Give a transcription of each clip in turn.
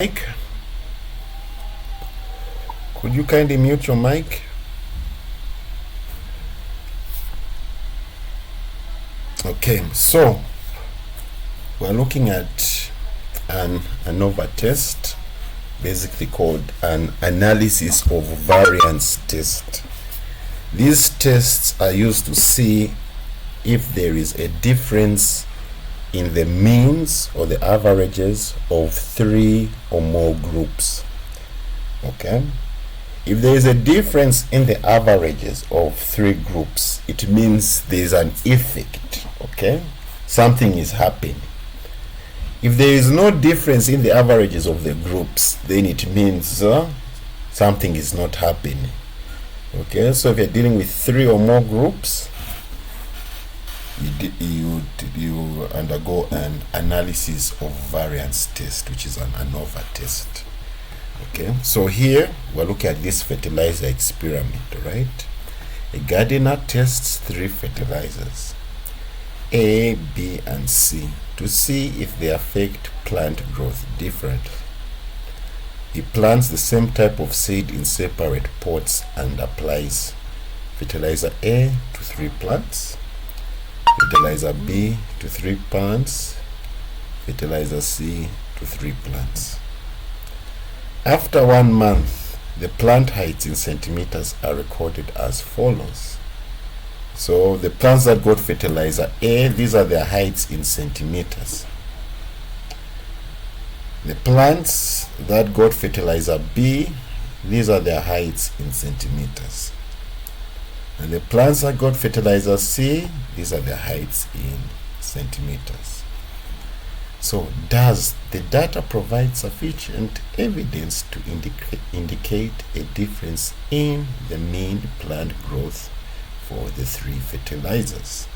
Mic? Could you kindly mute your mic? Okay, so we're looking at an Anova test, basically called an analysis of variance test. These tests are used to see if there is a difference in the means or the averages of 3 or more groups. Okay, if there is a difference in the averages of 3 groups, it means there is an effect. Okay, something is happening. If there is no difference in the averages of the groups, then it means something is not happening. Okay, so if you're dealing with 3 or more groups, you undergo an analysis of variance test, which is an Anova test. Okay, so here we're looking at this fertilizer experiment, right? A gardener tests 3 fertilizers, A, B, and C, to see if they affect plant growth differently. He plants the same type of seed in separate pots and applies fertilizer A to 3 plants, fertilizer B to 3 plants, fertilizer C to 3 plants. After 1 month, the plant heights in centimeters are recorded as follows. So the plants that got fertilizer A, these are their heights in centimeters. The plants that got fertilizer B, these are their heights in centimeters. And the plants that got fertilizer C, these are their heights in centimeters. So does the data provide sufficient evidence to indicate a difference in the mean plant growth for the 3 fertilizers?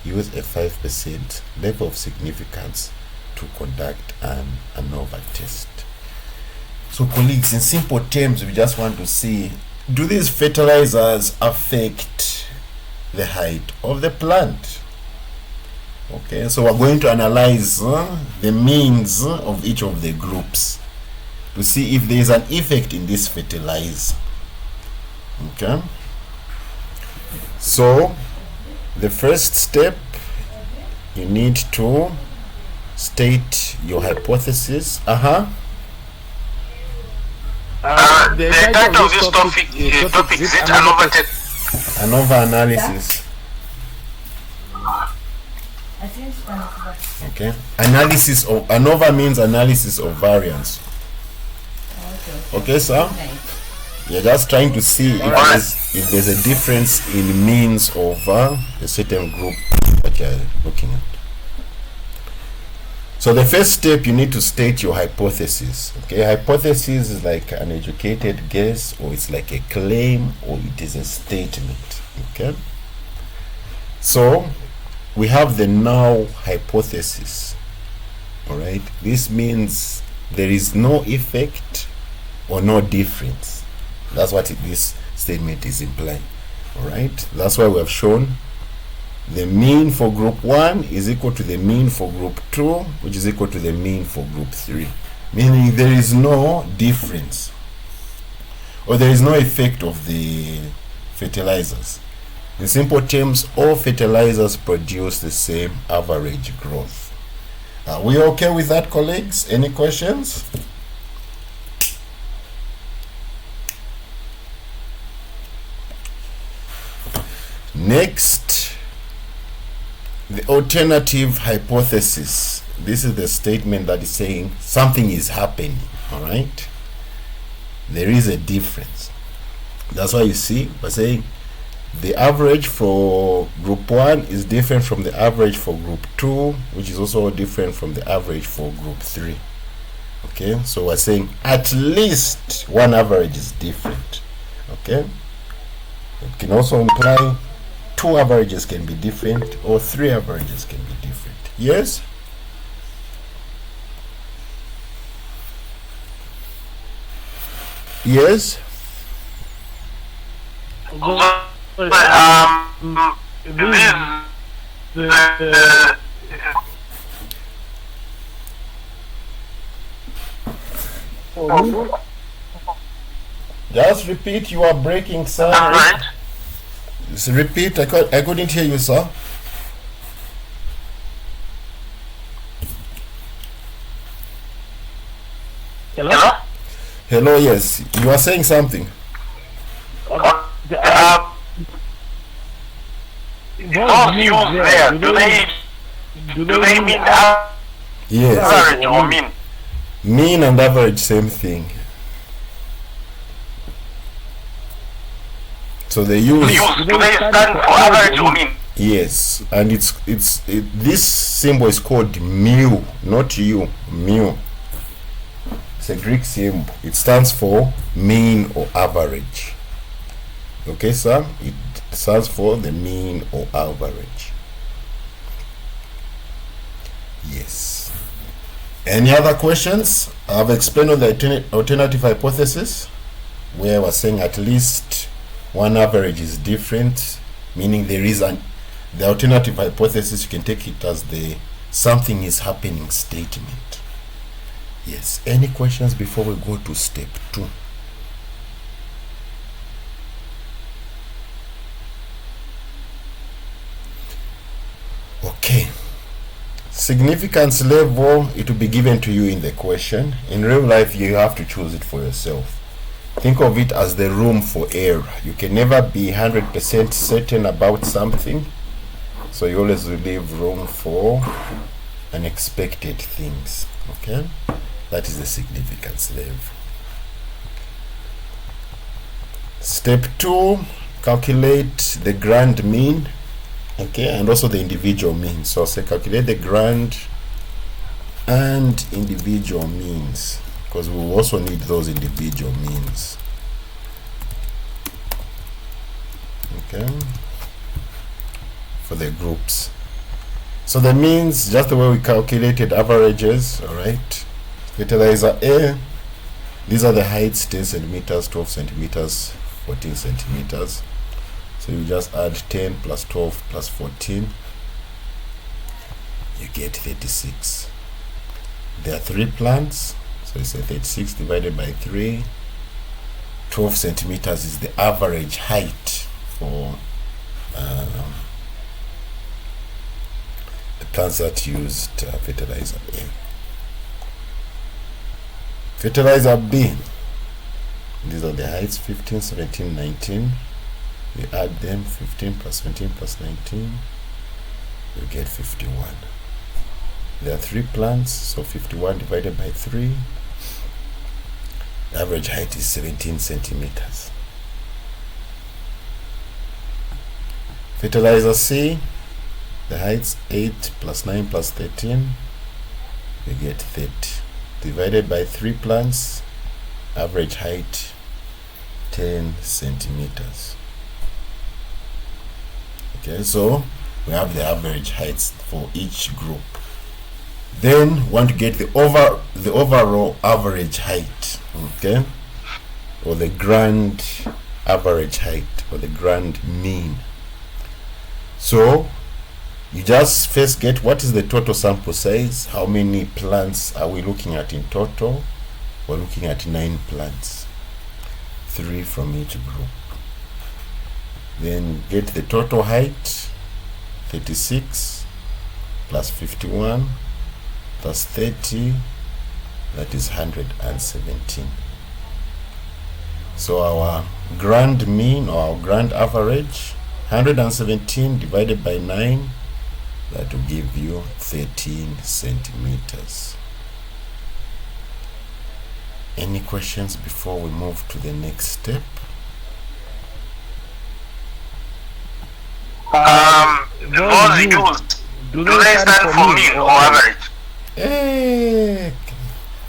Use a 5% level of significance to conduct an Anova test. So colleagues, in simple terms, we just want to see, do these fertilizers affect the height of the plant? Okay, so we're going to analyze the means of each of the groups to see if there is an effect in this fertilizer. Okay, so the first step, you need to state your hypothesis. The title of this topic is Anova test. Anova analysis. Okay, analysis of Anova means analysis of variance. Okay, sir. You're just trying to see if there's a difference in means of a certain group that you're looking at. So the first step, you need to state your hypothesis. Okay, hypothesis is like an educated guess, or it's like a claim, or it is a statement. Okay, so we have the null hypothesis. All right, this means there is no effect or no difference. That's what this statement is implying. All right, that's why we have shown the mean for group 1 is equal to the mean for group 2, which is equal to the mean for group 3, meaning there is no difference, or there is no effect of the fertilizers. In simple terms, all fertilizers produce the same average growth. Are we okay with that, colleagues? Any questions? Next, the alternative hypothesis. This is the statement that is saying something is happening. All right, there is a difference. That's why you see we're saying the average for group 1 is different from the average for group 2, which is also different from the average for group 3. Okay, so we're saying at least one average is different. Okay, it can also imply 2 averages can be different, or 3 averages can be different. Yes? Yes? Just repeat. You are breaking, sir. Right. Just repeat. I couldn't hear you, sir. Hello? Hello. Yes, you are saying something. Those used there, do they mean Yes. average or mean? Mean and average, same thing. So they use. Do they stand for average or mean? Yes, and this symbol is called mu, not u. Mu. It's a Greek symbol. It stands for mean or average. Okay, sir? It stands for the mean or average. Yes. Any other questions? I've explained on the alternative hypothesis, where we're saying at least one average is different, meaning there is the alternative hypothesis, you can take it as the something is happening statement. Yes. Any questions before we go to step 2? Okay. Significance level, it will be given to you in the question. In real life, you have to choose it for yourself. Think of it as the room for error. You can never be 100% certain about something, so you always leave room for unexpected things. Okay, that is the significance level. Step 2, calculate the grand mean. Okay, and also the individual means. So say calculate the grand and individual means, because we will also need those individual means. Okay, for the groups. So the means, just the way we calculated averages. All right, fertilizer A, these are the heights: 10 centimeters, 12 centimeters, 14 centimeters. So you just add 10 plus 12 plus 14, you get 36. There are 3 plants, so it's a 36 divided by 3. 12 centimeters is the average height for the plants that used fertilizer A. Fertilizer B, these are the heights: 15, 17, 19. We add them, 15 plus 17 plus 19, you get 51. There are 3 plants, so 51 divided by 3, the average height is 17 centimeters. Fertilizer C, the height's 8 plus 9 plus 13, you get 30. Divided by 3 plants, average height 10 centimeters. Okay, so we have the average heights for each group. Then want to get the overall average height, okay, or the grand average height, or the grand mean. So you just first get what is the total sample size. How many plants are we looking at in total? We're looking at 9 plants, 3 from each group. Then get the total height: 36 plus 51 plus 30, that is 117. So our grand mean, or our grand average, 117 divided by 9, that will give you 13 centimeters. Any questions before we move to the next step? Those used, do they stand for mean or average?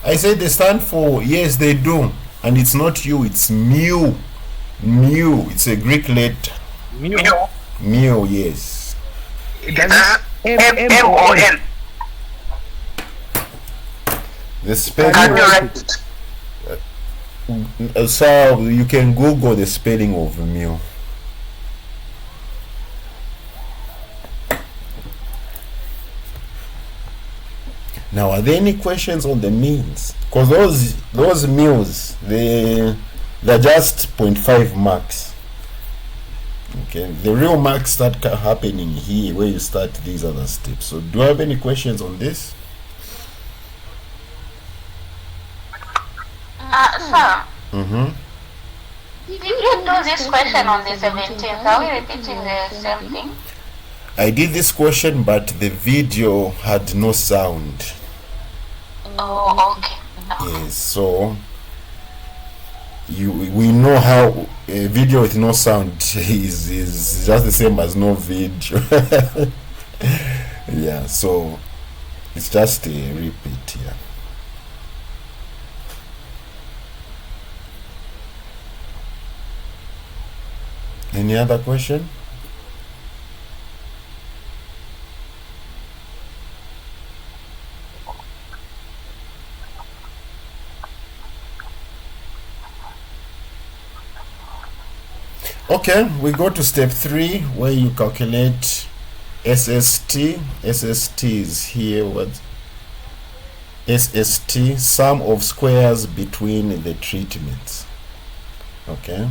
I said they stand for, yes, they do. And it's not U, it's mu. Mu, it's a Greek letter. Mu, yes. M or N? The spelling. Can you write it? So you can Google the spelling of mu. Now, are there any questions on the means? Because those meals, they're just 0.5 marks. Okay, the real marks start happening here where you start these other steps. So do you have any questions on this? Sir. Did you do this question on the 17th? Are we repeating the same thing? I did this question, but the video had no sound. Oh, okay. Yes, so we know how a video with no sound is just the same as no video. Yeah, so it's just a repeat here. Any other question? Okay, we go to step 3 where you calculate SST. SST is here. What? SST, sum of squares between the treatments. Okay.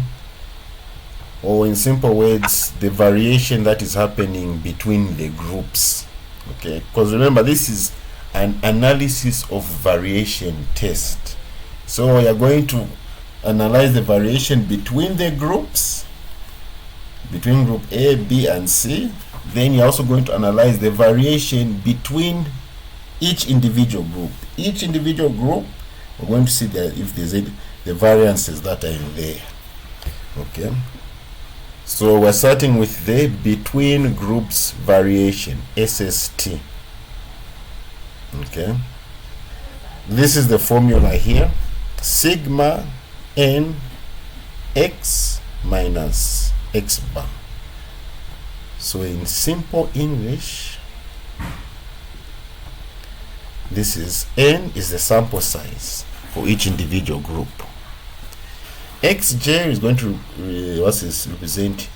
Or in simple words, the variation that is happening between the groups. Okay, because remember, this is an analysis of variation test. So we are going to analyze the variation between the groups, between group A, B, and C. Then you're also going to analyze the variation between each individual group. Each individual group, we're going to see that if there's the variances that are in there. Okay. So we're starting with the between groups variation, SST. Okay. This is the formula here. Sigma n x minus x bar. So in simple English, this is n is the sample size for each individual group. Xj is going to represent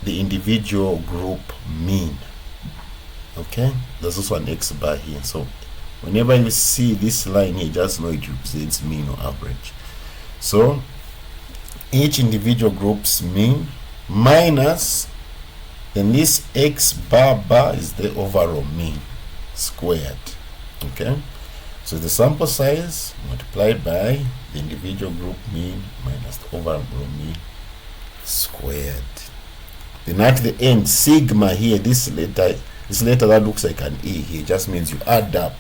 the individual group mean. Okay, there's also an x bar here. So whenever you see this line here, just know it represents mean or average. So each individual group's mean minus, then this x bar is the overall mean squared. Okay, so the sample size multiplied by the individual group mean minus the overall mean squared. Then at the end, sigma here, this letter that looks like an E here, just means you add up.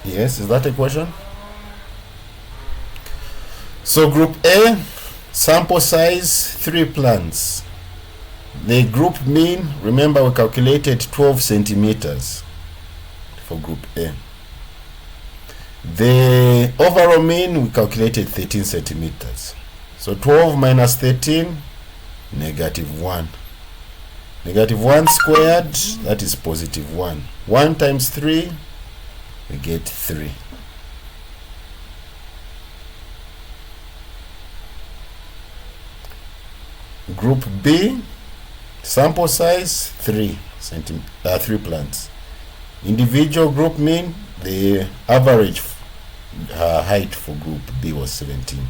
Yes, is that a question? So group A, sample size 3 plants. The group mean, remember we calculated 12 centimeters for group A. The overall mean we calculated 13 centimeters. So 12 minus 13, negative 1. Negative 1 squared, that is positive 1. 1 times 3, we get 3. Group B, sample size 3 plants. Individual group mean, the average height for group B was 17,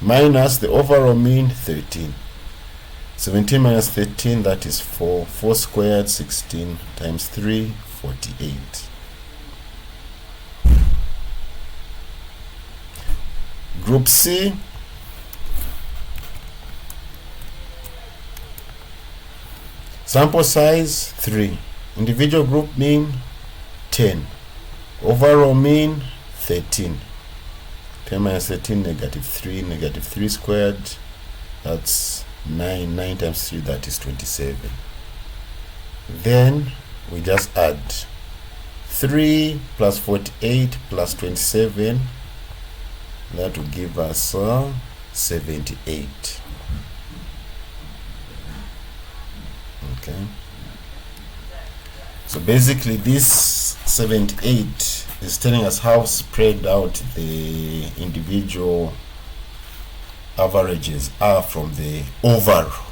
minus the overall mean 13. 17 minus 13, that is 4. 4 squared, 16 times 3, 48. Group C, sample size 3. Individual group mean 10. Overall mean 13. 10 minus 13, negative 3. Negative 3 squared, that's 9. 9 times 3, that is 27. Then we just add 3 plus 48 plus 27. That will give us 78. Okay. So basically this 78 is telling us how spread out the individual averages are from the overall.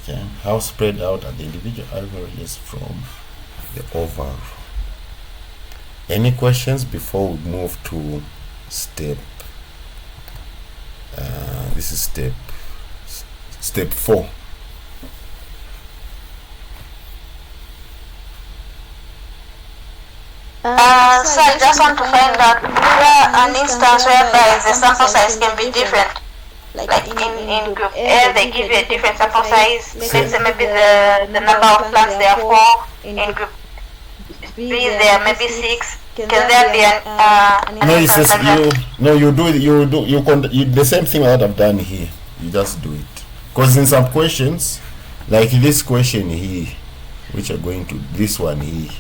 Okay, how spread out are the individual averages from the overall? Any questions before we move to step? This is step 4. So I just want to find out an instance whereby the sample size can be different. Like in group A, they give you a different sample size. Let's say maybe the number of plants there are 4. In group B, there are maybe 6. Can there be an No, it instance says like that? you the same thing that I've done here. You just do it. Because in some questions, like this question here, which are going to this one here,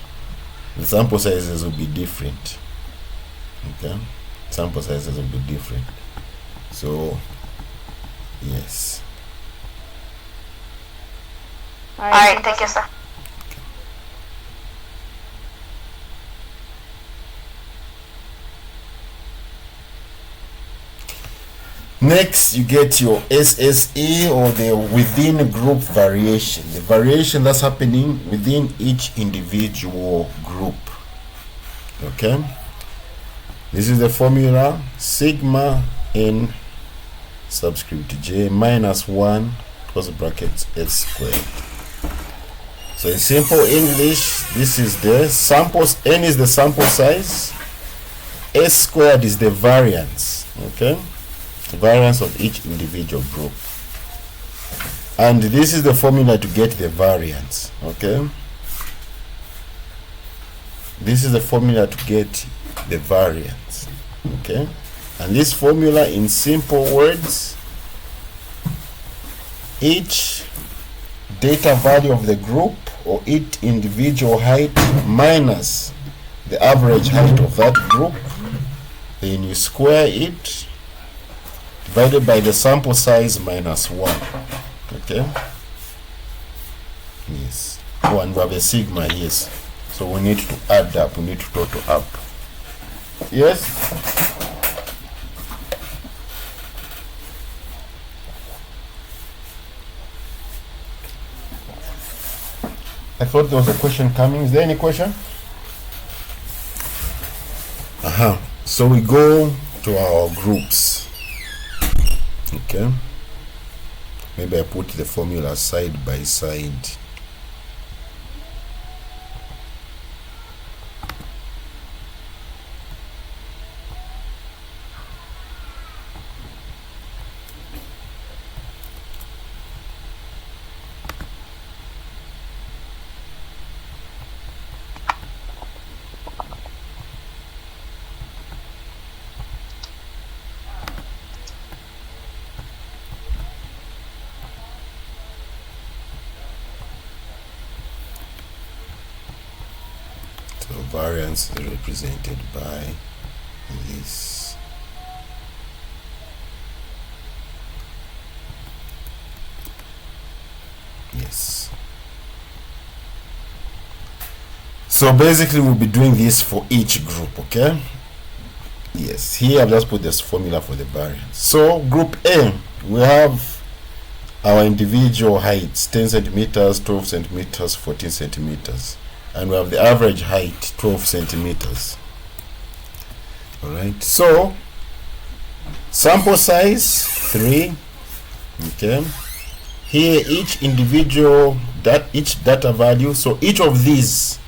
the sample sizes will be different. Okay, sample sizes will be different. So yes. Alright, thank you, sir. Next, you get your SSE, or the within group variation, the variation that's happening within each individual group. Okay, this is the formula: sigma n subscript j minus 1 close brackets s squared. So in simple English, this is the samples. N is the sample size, s squared is the variance. Okay, the variance of each individual group, and this is the formula to get the variance. Okay, this is the formula to get the variance. Okay, and this formula, in simple words, each data value of the group or each individual height minus the average height of that group, then you square it divided by the sample size minus 1. Okay, yes. Oh, and we have a sigma. Yes, so we need to add up, we need to total up. Yes, I thought there was a question coming. Is there any question? So we go to our groups. Okay, maybe I put the formula side by side. So variance is represented by this. Yes. So basically we'll be doing this for each group. Okay, yes, here I've just put this formula for the variance. So group A, we have our individual heights: 10 centimeters, 12 centimeters, 14 centimeters, and we have the average height, 12 centimeters. All right, so sample size 3. Okay, here each individual, each data value, so each of these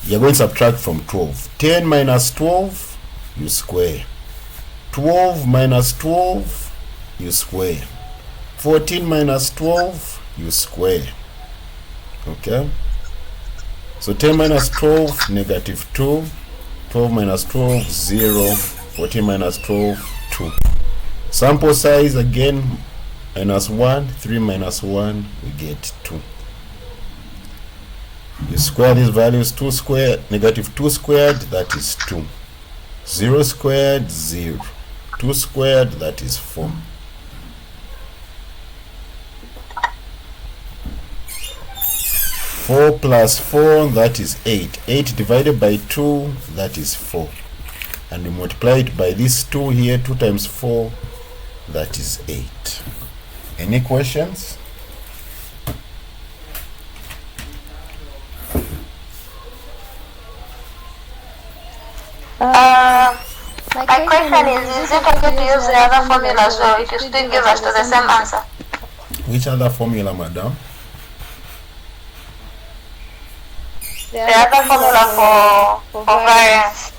you're going to subtract from 12. 10 minus 12, you square. 12 minus 12, you square. 14 minus 12, you square. Okay, so 10 minus 12, negative 2. 12 minus 12, 0. 14 minus 12, 2. Sample size again, minus 1. 3 minus 1, we get 2. You square these values. 2 squared, negative 2 squared, that is 2. 0 squared, 0. 2 squared, that is 4. 4 plus 4, that is 8. 8 divided by 2, that is 4. And we multiply it by this 2 here. 2 times 4, that is 8. Any questions? My question is it okay to use the other formula so it will still give us to the same answer? Which other formula, madam? The other formula for variance.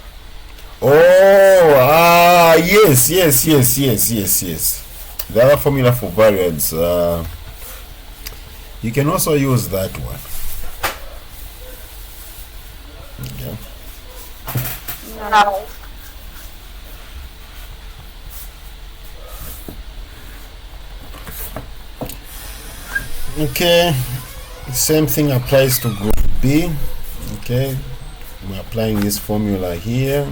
Oh, yes. The other formula for variance. You can also use that one. Okay. No. Okay, same thing applies to group B. Okay, we're applying this formula here.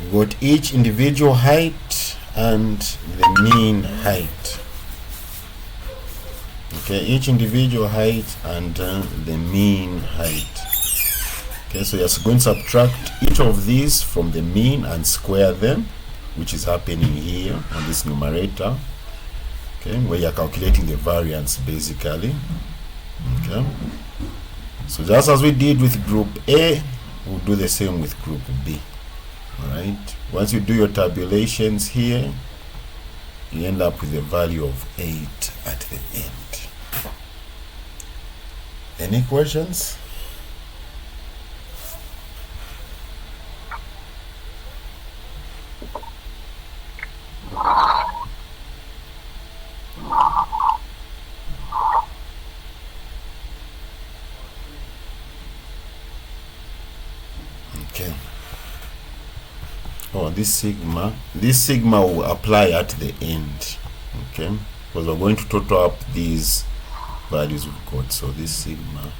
We got each individual height and the mean height. Okay, each individual height and the mean height. Okay, so you're going to subtract each of these from the mean and square them, which is happening here on this numerator. Okay, where you're calculating the variance basically. Okay, so just as we did with group A, we'll do the same with group B. Alright, once you do your tabulations here, you end up with a value of 8 at the end. Any questions? Okay. Oh, this sigma will apply at the end. Okay, because we're going to total up these values we've got. So this sigma,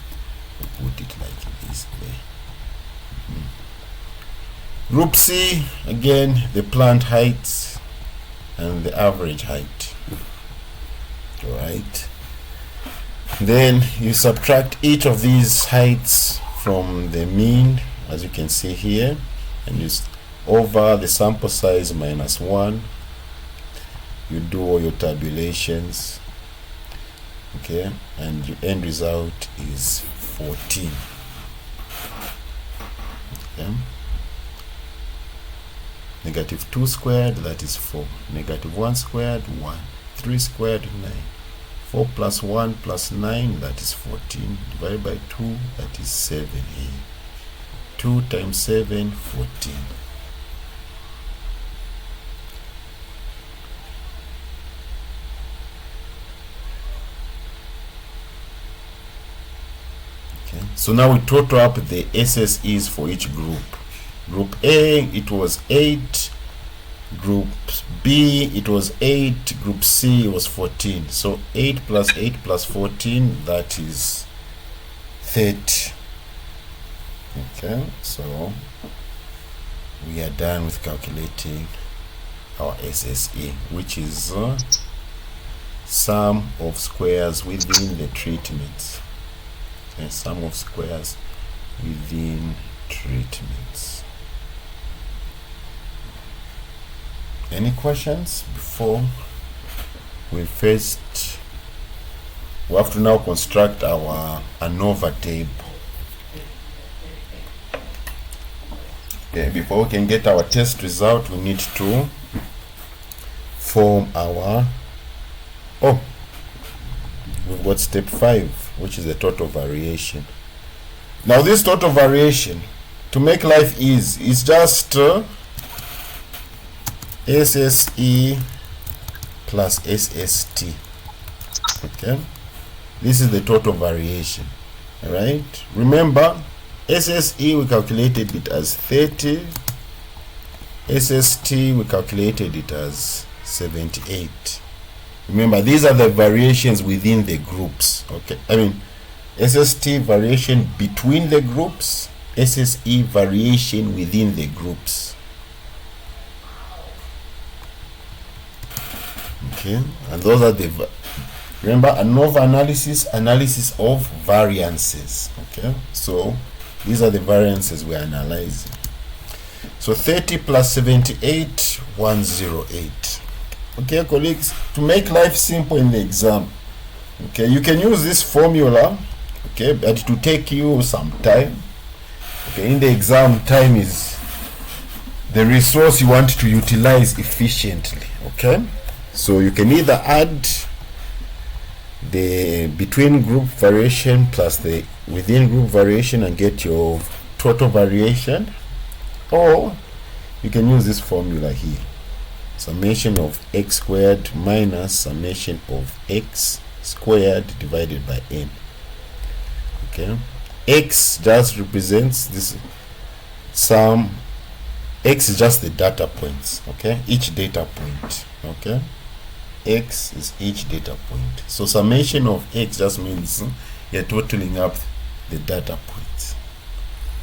we'll put it like this there. Group C, again, the plant height and the average height. Alright. Then you subtract each of these heights from the mean, as you can see here, and use over the sample size minus 1. You do all your tabulations, okay, and your end result is 14. Okay. Negative 2 squared, that is 4. Negative 1 squared, 1. 3 squared, 9. 4 plus 1 plus 9, that is 14. Divided by 2, that is 7 here. 2 times 7, 14. Okay. So now we total up the SSEs for each group. Group A, it was 8. Group B, it was 8. Group C, it was 14. So 8 plus 8 plus 14, that is 30. Okay, so we are done with calculating our SSE, which is sum of squares within the treatments. Okay, sum of squares within treatments. Any questions before we have to now construct our Anova table. Okay, before we can get our test result, we need to form our, we've got step 5, which is the total variation. Now this total variation, to make life easy, is just SSE plus SST. Okay, this is the total variation. All right, remember SSE we calculated it as 30, SST we calculated it as 78. Remember, these are the variations within the groups. Okay, I mean SST variation between the groups, SSE variation within the groups. Okay, and those are the, remember, Anova analysis of variances. Okay, so these are the variances we're analyzing. So 30 plus 78, 108. okay, colleagues, to make life simple in the exam, okay, you can use this formula, okay, but it will take you some time. Okay, in the exam, time is the resource you want to utilize efficiently. Okay, so you can either add the between group variation plus the within group variation and get your total variation, or you can use this formula here, summation of x squared minus summation of x squared divided by n. Okay, x just represents this sum. X is just the data points, okay, each data point. Okay, x is each data point, so summation of x just means you're totaling up the data points.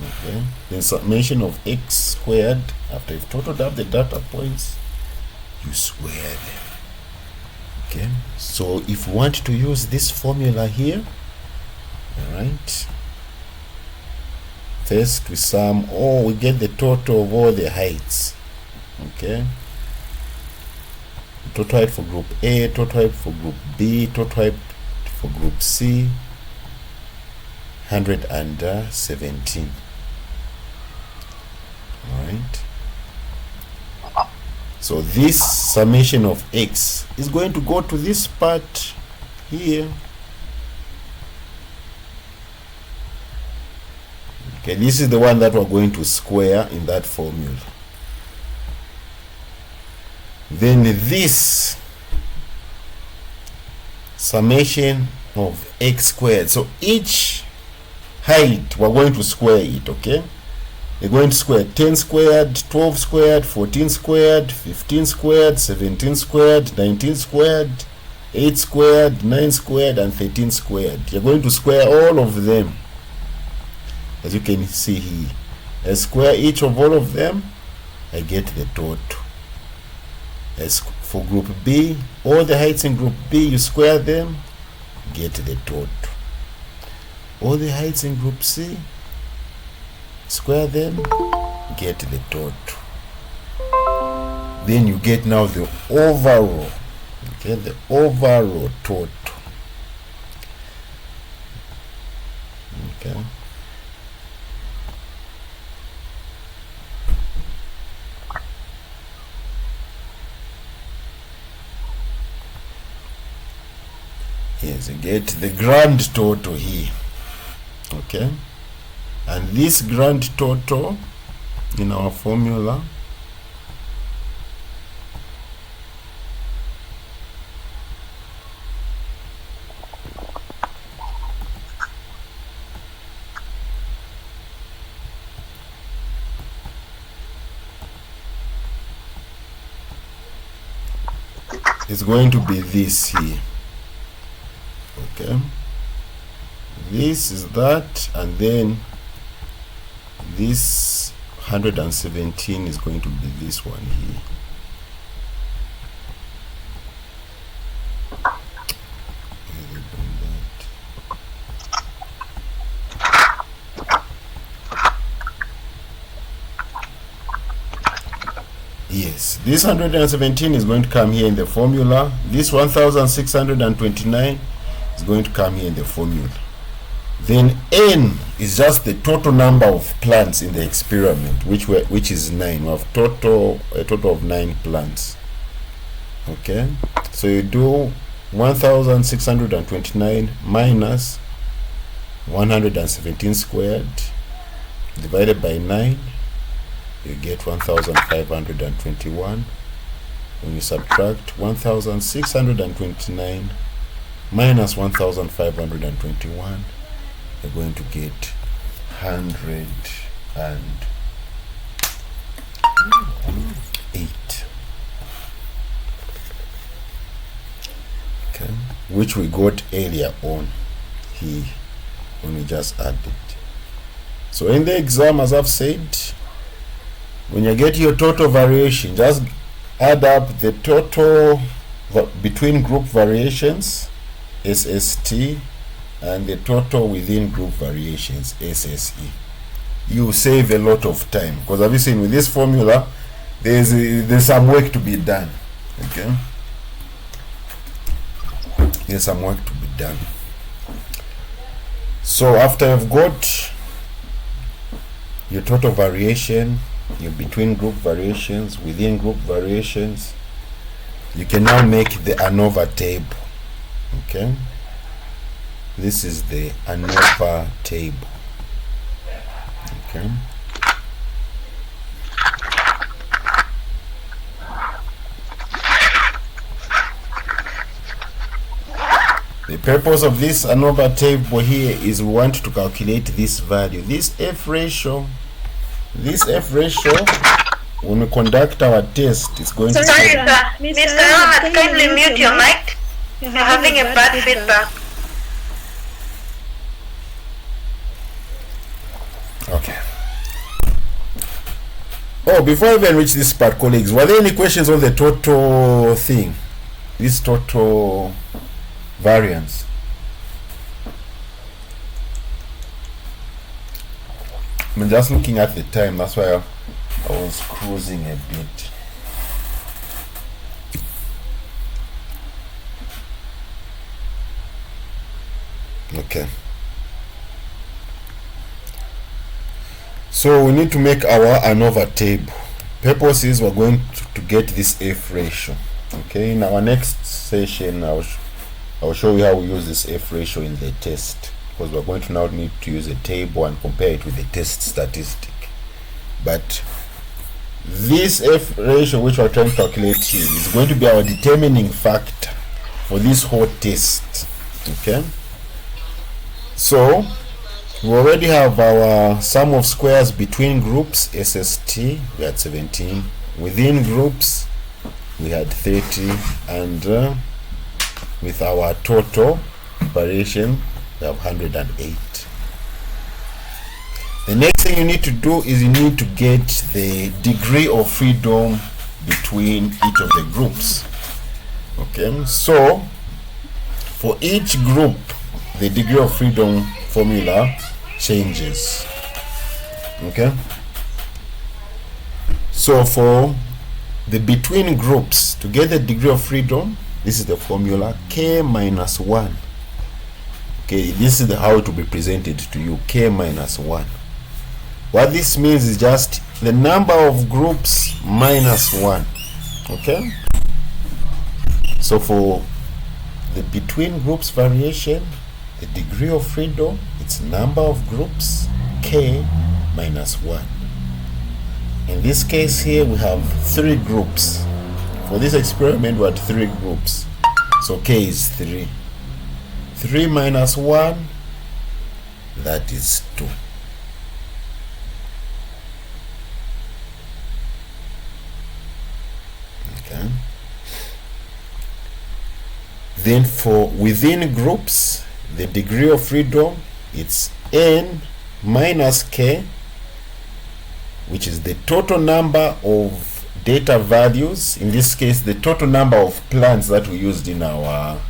Okay, then summation of x squared, after you've totaled up the data points, you square them. Okay, so if you want to use this formula here, all right, first we sum, we get the total of all the heights. Okay, total height for group A, total height for group B, total height for group C, 117. All right, so this summation of x is going to go to this part here. Okay, this is the one that we're going to square in that formula. Then this summation of x squared, so each height we're going to square it. Okay, we're going to square 10 squared, 12 squared, 14 squared, 15 squared, 17 squared, 19 squared, 8 squared, 9 squared, and 13 squared. You're going to square all of them. As you can see here, I square each of all of them, I get the total. As for group B, all the heights in group B, you square them, get the total. All the heights in group C, square them, get the total. Then you get now the overall, okay, the overall total. Okay. Yes, you get the grand total here. Okay, and this grand total in our formula is going to be this here. Okay, this is that, and then this 117 is going to be this one here. Yes, this 117 is going to come here in the formula. This 1629 is going to come here in the formula. Then n is just the total number of plants in the experiment, which is 9. We have a total of 9 plants. Okay, so you do 1629 minus 117 squared divided by 9, you get 1521. When you subtract 1629 minus 1521, you're going to get 108. Okay, which we got earlier on here when we just added. So in the exam, as I've said, when you get your total variation, just add up the total between group variations, SST, and the total within group variations, SSE. You save a lot of time, because obviously with this formula there's some work to be done. Okay, There's some work to be done. So after you've got your total variation, your between group variations, within group variations, you can now make the Anova table. Okay, this is the Anova table. Okay, the purpose of this Anova table here is we want to calculate this value, this F ratio. This F ratio, when we conduct our test, is going to Sorry, sir. Mr. Ahmed, kindly mute your mic. You're having a bad feedback. Okay. Oh, before I even reach this part, colleagues, were there any questions on the total thing? This total variance? I'm just looking at the time, that's why I was cruising a bit. Okay. So we need to make our Anova table. Purpose is we're going to get this F ratio. Okay, in our next session I'll show you how we use this F ratio in the test, because we're going to now need to use a table and compare it with the test statistic. But this F ratio which we're trying to calculate here is going to be our determining factor for this whole test. Okay, so we already have our sum of squares between groups, SST, we had 17. Within groups, we had 30. And with our total variation, we have 108. The next thing you need to do is you need to get the degree of freedom between each of the groups. Okay, so for each group, the degree of freedom formula changes. Okay, so for the between groups, to get the degree of freedom, this is the formula k minus 1. Okay, this is how it will be presented to you, k minus 1. What this means is just the number of groups minus 1. Okay, so for the between groups variation, the degree of freedom, it's number of groups, k minus 1. In this case here, we have 3 groups. For this experiment, we had 3 groups. So k is 3. 3 minus 1, that is 2. Okay. Then for within groups, the degree of freedom, it's n minus k, which is the total number of data values. In this case, the total number of plants that we used in our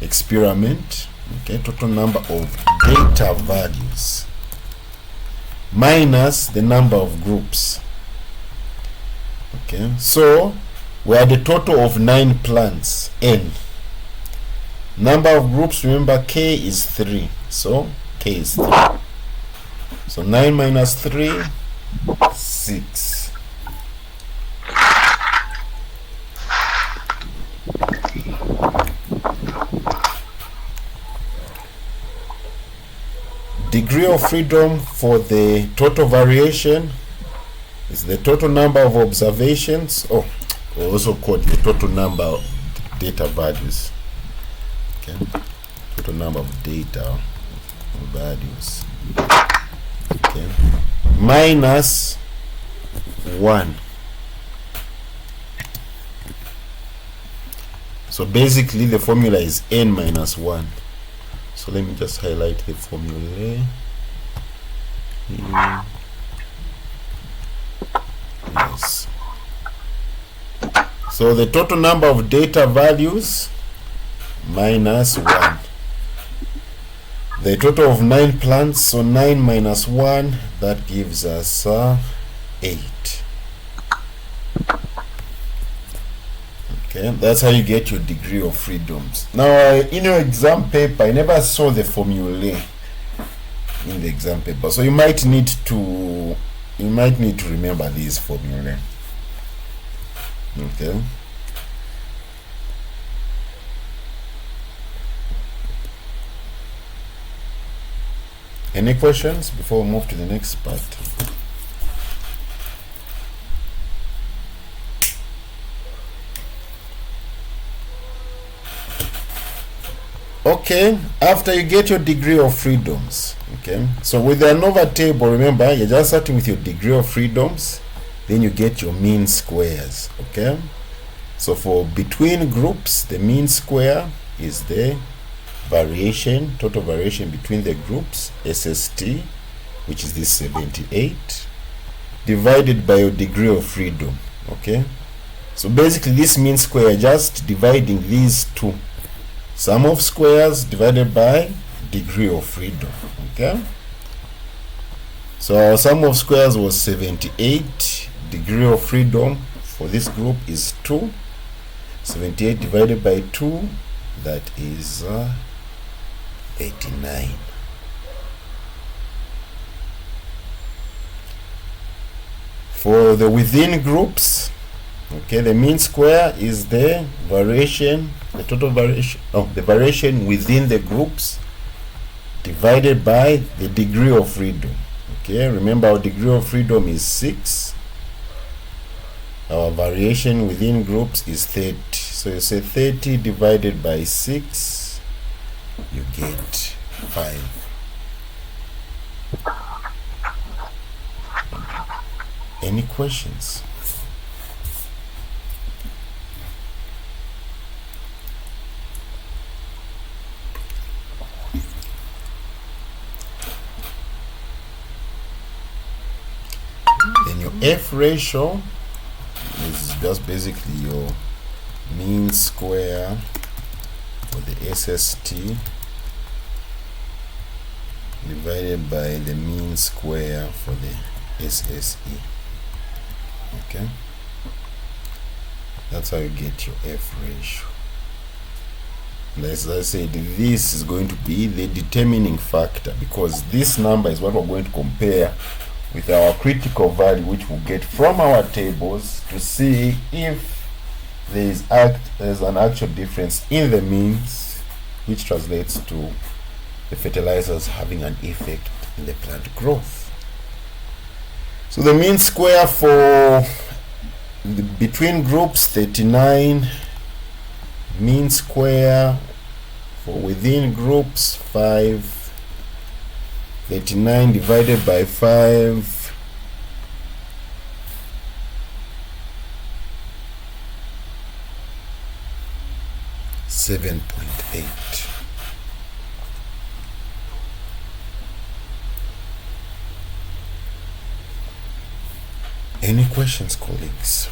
experiment. Okay, total number of data values minus the number of groups. Okay, so we had a total of 9 plants, n. Number of groups, remember, k is 3, so k is 3. So 9 minus 3, 6. Degree of freedom for the total variation is the total number of observations, also called the total number of data values. Okay, total number of data values. Okay, minus 1. So basically the formula is n minus 1. So let me just highlight the formula. Yes. So the total number of data values minus 1. The total of 9 plants, so 9 minus 1, that gives us 8. Okay, that's how you get your degree of freedoms. Now, in your exam paper, I never saw the formulae in the exam paper, so you might need to remember these formulae. Okay. Any questions before we move to the next part? Okay, after you get your degree of freedoms, okay, so with the Anova table, remember, you're just starting with your degree of freedoms, then you get your mean squares. Okay, so for between groups, the mean square is the variation, total variation between the groups, SST, which is this 78, divided by your degree of freedom. Okay, so basically this mean square, just dividing these two, sum of squares divided by degree of freedom. Okay, so our sum of squares was 78, degree of freedom for this group is 2. 78 divided by 2, that is 89. For the within groups, okay, the mean square is the variation, the total variation, the variation within the groups divided by the degree of freedom. Okay, remember our degree of freedom is 6. Our variation within groups is 30. So you say 30 divided by 6, you get 5. Any questions? Then your F ratio is just basically your mean square for the SST divided by the mean square for the SSE. Okay, that's how you get your F ratio. And as I said, this is going to be the determining factor, because this number is what we're going to compare with our critical value, which we'll get from our tables, to see if there's an actual difference in the means, which translates to the fertilizers having an effect in the plant growth. So the mean square for the between groups 39, mean square for within groups 5, 39 divided by 5, 7.8. Any questions, colleagues?